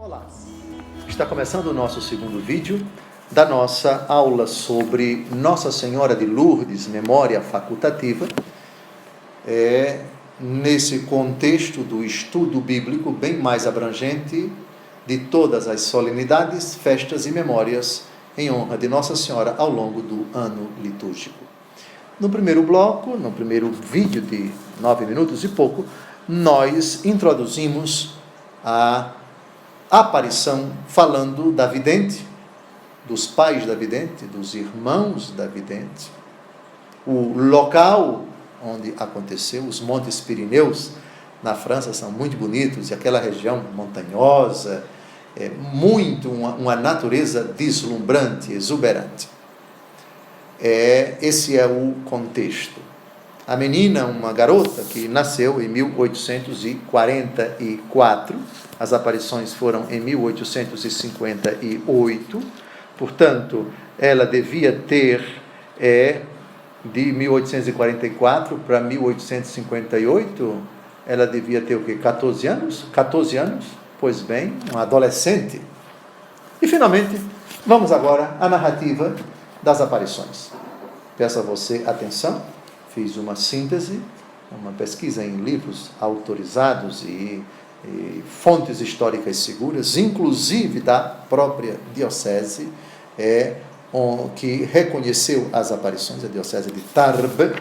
Olá, está começando o nosso segundo vídeo da nossa aula sobre Nossa Senhora de Lourdes, memória facultativa, nesse contexto do estudo bíblico bem mais abrangente de todas as solenidades, festas e memórias em honra de Nossa Senhora ao longo do ano litúrgico. No primeiro bloco, no primeiro vídeo de 9 minutos e pouco, nós introduzimos a aparição falando da vidente, dos pais da vidente, dos irmãos da vidente, o local onde aconteceu, os Montes Pirineus, na França, são muito bonitos, e aquela região montanhosa, uma natureza deslumbrante, exuberante. Esse é o contexto. A menina, uma garota que nasceu em 1844, as aparições foram em 1858, portanto, ela devia ter, de 1844 para 1858, ela devia ter o quê? 14 anos? 14 anos? Pois bem, uma adolescente. E, finalmente, vamos agora à narrativa das aparições. Peço a você atenção. Fiz uma síntese, uma pesquisa em livros autorizados e fontes históricas seguras, inclusive da própria diocese, que reconheceu as aparições, a diocese de Tarbes.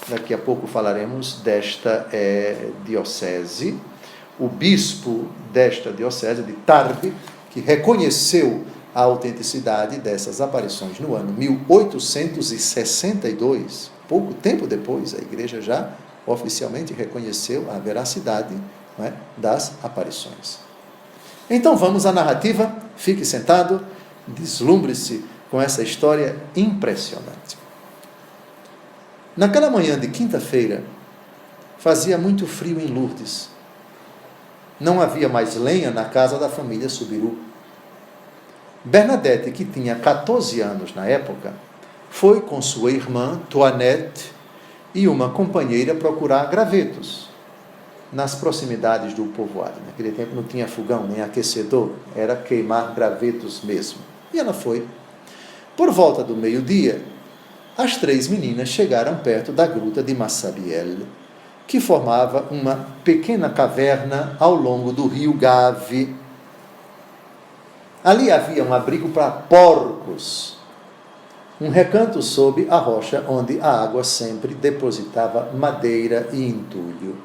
Daqui a pouco falaremos desta diocese. O bispo desta diocese de Tarbes, que reconheceu a autenticidade dessas aparições no ano 1862, pouco tempo depois, a igreja já oficialmente reconheceu a veracidade, das aparições. Então vamos à narrativa, fique sentado, deslumbre-se com essa história impressionante. Naquela manhã de quinta-feira, fazia muito frio em Lourdes. Não havia mais lenha na casa da família Subiru. Bernadette, que tinha 14 anos na época, foi com sua irmã, Toinette, e uma companheira procurar gravetos nas proximidades do povoado. Naquele tempo não tinha fogão, nem aquecedor, era queimar gravetos mesmo. E ela foi. Por volta do meio-dia, as 3 meninas chegaram perto da gruta de Massabielle, que formava uma pequena caverna ao longo do rio Gave. Ali havia um abrigo para porcos, um recanto sob a rocha onde a água sempre depositava madeira e entulho.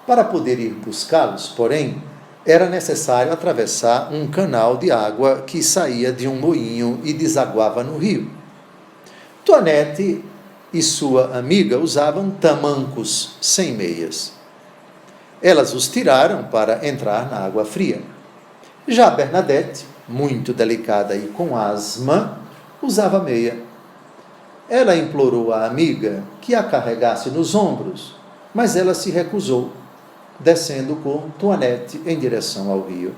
Para poder ir buscá-los, porém, era necessário atravessar um canal de água que saía de um moinho e desaguava no rio. Toinette e sua amiga usavam tamancos sem meias. Elas os tiraram para entrar na água fria. Já Bernadette, muito delicada e com asma, usava meia. Ela implorou à amiga que a carregasse nos ombros, mas ela se recusou, descendo com Toinette em direção ao rio.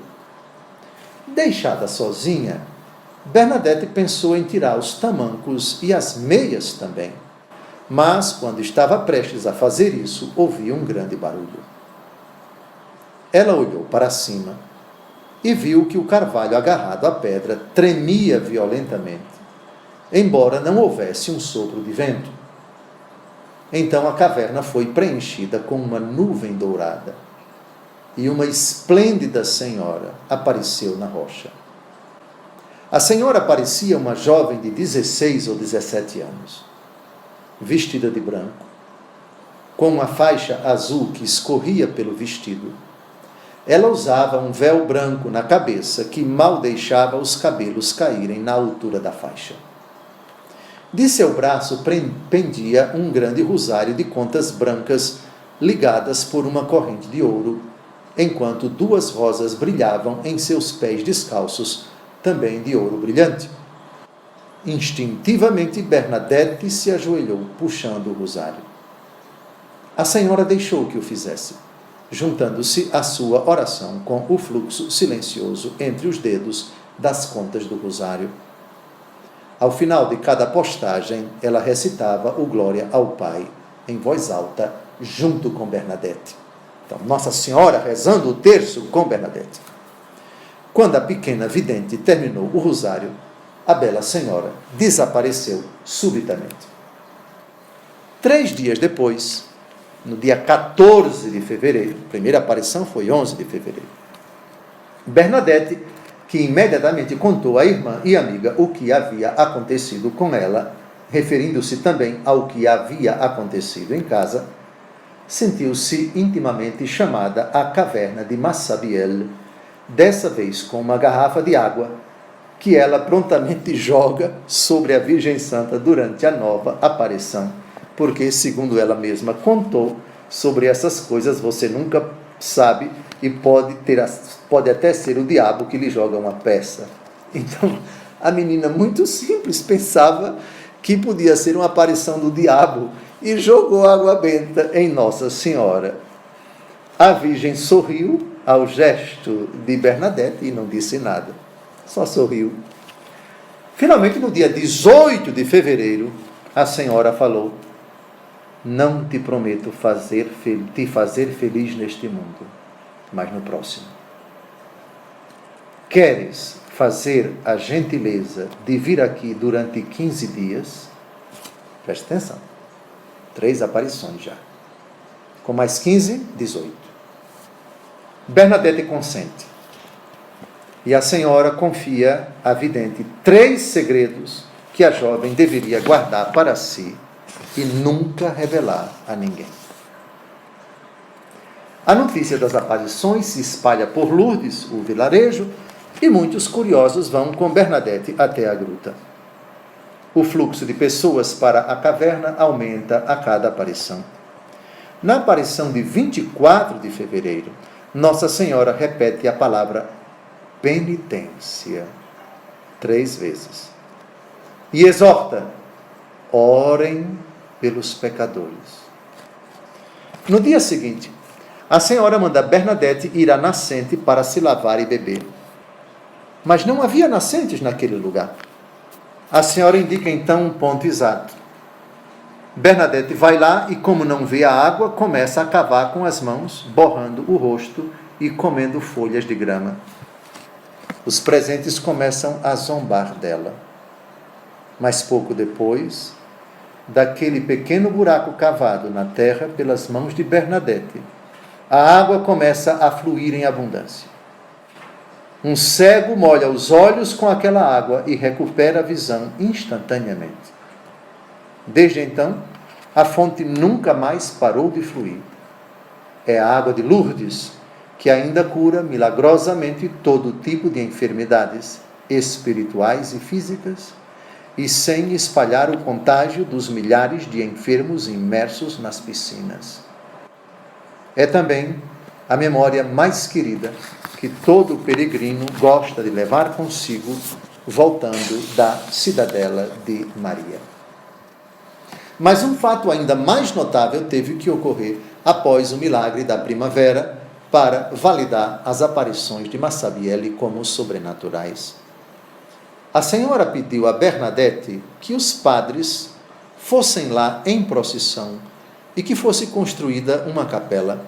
Deixada sozinha, Bernadette pensou em tirar os tamancos e as meias também. Mas, quando estava prestes a fazer isso, ouviu um grande barulho. Ela olhou para cima e viu que o carvalho agarrado à pedra tremia violentamente, embora não houvesse um sopro de vento. Então a caverna foi preenchida com uma nuvem dourada, e uma esplêndida senhora apareceu na rocha. A senhora parecia uma jovem de 16 ou 17 anos, vestida de branco, com uma faixa azul que escorria pelo vestido. Ela usava um véu branco na cabeça que mal deixava os cabelos caírem na altura da faixa. De seu braço pendia um grande rosário de contas brancas ligadas por uma corrente de ouro, enquanto 2 rosas brilhavam em seus pés descalços, também de ouro brilhante. Instintivamente, Bernadette se ajoelhou, puxando o rosário. A senhora deixou que o fizesse, juntando-se à sua oração com o fluxo silencioso entre os dedos das contas do rosário. Ao final de cada postagem, ela recitava o Glória ao Pai, em voz alta, junto com Bernadette. Então, Nossa Senhora rezando o terço com Bernadette. Quando a pequena vidente terminou o rosário, a bela senhora desapareceu subitamente. 3 dias depois, no dia 14 de fevereiro, a primeira aparição foi 11 de fevereiro, Bernadette, que imediatamente contou à irmã e amiga o que havia acontecido com ela, referindo-se também ao que havia acontecido em casa, sentiu-se intimamente chamada à caverna de Massabielle, dessa vez com uma garrafa de água, que ela prontamente joga sobre a Virgem Santa durante a nova aparição, porque, segundo ela mesma contou, sobre essas coisas você nunca sabe e pode até ser o diabo que lhe joga uma peça. Então, a menina, muito simples, pensava que podia ser uma aparição do diabo e jogou água benta em Nossa Senhora. A Virgem sorriu ao gesto de Bernadette e não disse nada, só sorriu. Finalmente, no dia 18 de fevereiro, a Senhora falou: não te prometo te fazer feliz neste mundo, mas no próximo. Queres fazer a gentileza de vir aqui durante 15 dias? Preste atenção. 3 aparições já. Com mais 15, 18. Bernadette consente. E a Senhora confia à vidente 3 segredos que a jovem deveria guardar para si e nunca revelar a ninguém. A notícia das aparições se espalha por Lourdes, o vilarejo, e muitos curiosos vão com Bernadette até a gruta. O fluxo de pessoas para a caverna aumenta a cada aparição. Na aparição de 24 de fevereiro, Nossa Senhora repete a palavra penitência 3 vezes. E exorta: orem pelos pecadores. No dia seguinte, a Senhora manda Bernadette ir à nascente para se lavar e beber. Mas não havia nascentes naquele lugar. A Senhora indica então um ponto exato. Bernadette vai lá e, como não vê a água, começa a cavar com as mãos, borrando o rosto e comendo folhas de grama. Os presentes começam a zombar dela. Mas pouco depois, daquele pequeno buraco cavado na terra pelas mãos de Bernadette, a água começa a fluir em abundância. Um cego molha os olhos com aquela água e recupera a visão instantaneamente. Desde então, a fonte nunca mais parou de fluir. É a água de Lourdes que ainda cura milagrosamente todo tipo de enfermidades espirituais e físicas, e sem espalhar o contágio dos milhares de enfermos imersos nas piscinas. É também a memória mais querida que todo peregrino gosta de levar consigo, voltando da cidadela de Maria. Mas um fato ainda mais notável teve que ocorrer após o milagre da primavera para validar as aparições de Massabielle como sobrenaturais. A Senhora pediu a Bernadette que os padres fossem lá em procissão e que fosse construída uma capela.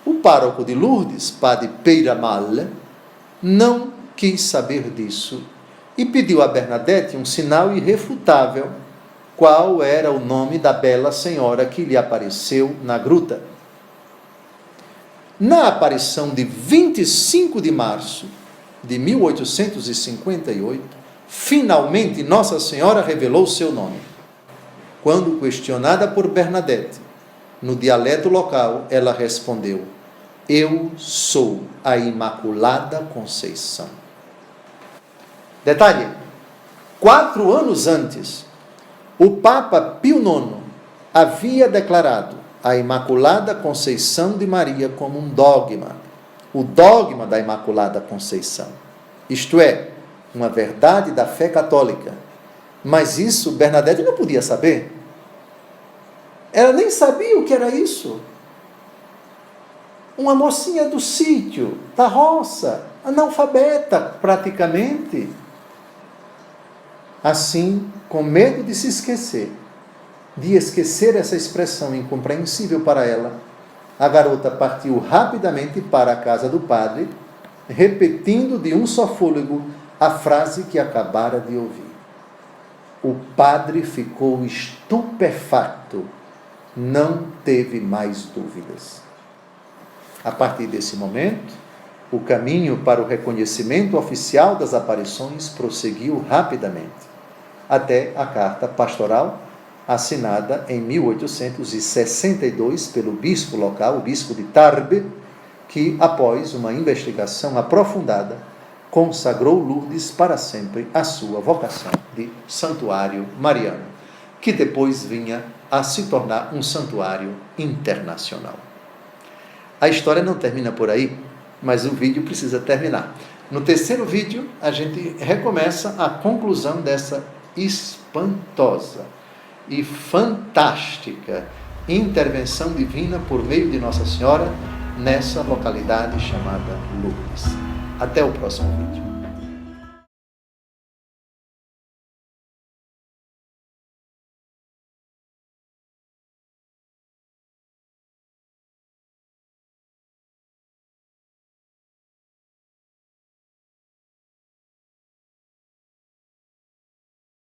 O pároco de Lourdes, padre Peyramal, não quis saber disso e pediu a Bernadette um sinal irrefutável qual era o nome da bela senhora que lhe apareceu na gruta. Na aparição de 25 de março de 1858, finalmente Nossa Senhora revelou seu nome. Quando questionada por Bernadette, no dialeto local, ela respondeu: eu sou a Imaculada Conceição. Detalhe: 4 anos antes, o Papa Pio IX havia declarado a Imaculada Conceição de Maria como um dogma, o dogma da Imaculada Conceição, isto é, uma verdade da fé católica. Mas isso Bernadette não podia saber. Ela nem sabia o que era isso. Uma mocinha do sítio, da roça, analfabeta praticamente. Assim, com medo de se esquecer, de esquecer essa expressão incompreensível para ela, a garota partiu rapidamente para a casa do padre repetindo de um só fôlego a frase que acabara de ouvir. O padre ficou estupefato, não teve mais dúvidas. A partir desse momento, o caminho para o reconhecimento oficial das aparições prosseguiu rapidamente, até a carta pastoral, assinada em 1862 pelo bispo local, o bispo de Tarbes, que, após uma investigação aprofundada, consagrou Lourdes para sempre à sua vocação de santuário mariano, que depois vinha a se tornar um santuário internacional. A história não termina por aí, mas o vídeo precisa terminar. No terceiro vídeo, a gente recomeça a conclusão dessa espantosa e fantástica intervenção divina por meio de Nossa Senhora nessa localidade chamada Lourdes. Até o próximo vídeo.